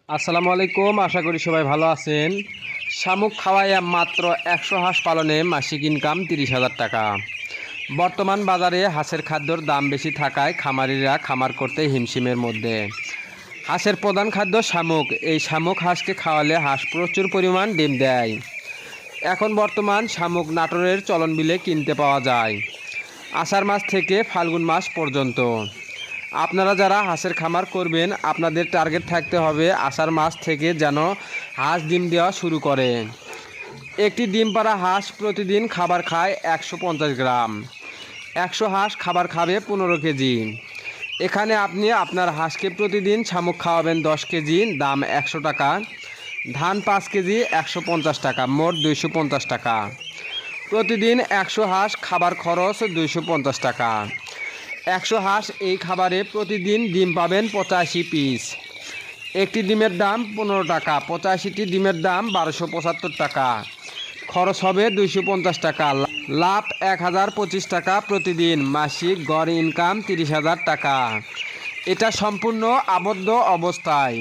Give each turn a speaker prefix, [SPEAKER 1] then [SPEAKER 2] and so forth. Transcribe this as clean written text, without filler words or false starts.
[SPEAKER 1] আসসালামু আলাইকুম, আশা করি সবাই ভালো আছেন। শামুক খাওয়াইয়া মাত্র 100 হাঁস পালনে মাসিক ইনকাম 30,000 টাকা। বর্তমান বাজারে হাঁসের খাদ্যর দাম বেশি থাকায় খামারিরা খামার করতে হিমশিমের মধ্যে। হাঁসের প্রধান খাদ্য শামুক। এই শামুক হাঁসকে খাওয়ালে হাঁস প্রচুর পরিমাণ ডিম দেয়। এখন বর্তমান শামুক নাটোরের চলন বিলে কিনতে পাওয়া যায় আষাঢ় মাস থেকে ফাল্গুন মাস পর্যন্ত। আপনারা যারা হাঁসের খামার করবেন, আপনাদের টার্গেট থাকতে হবে আষাঢ় মাস থেকে যেন হাঁস ডিম দেওয়া শুরু করে। একটি ডিম পাড়া হাঁস প্রতিদিন খাবার খায় 150 গ্রাম। 100 হাঁস খাবার খাবে 15 কেজি। এখানে আপনি আপনার হাঁসকে প্রতিদিন শামুক খাওয়াবেন 10 কেজি, দাম 100 টাকা। ধান 5 কেজি 150 টাকা, মোট 250 টাকা। প্রতিদিন 100 হাঁস খাবার খরচ 250 টাকা। 100 হাঁস এই খাবারে প্রতিদিন ডিম পাবেন 85 পিস। একটি ডিমের দাম 15 টাকা, 85টি ডিমের দাম 1275 টাকা। খরচ হবে 250 টাকা। লাভ 1025 টাকা প্রতিদিন। মাসিক গড় ইনকাম 30,000 টাকা। এটা সম্পূর্ণ আবদ্ধ অবস্থায়।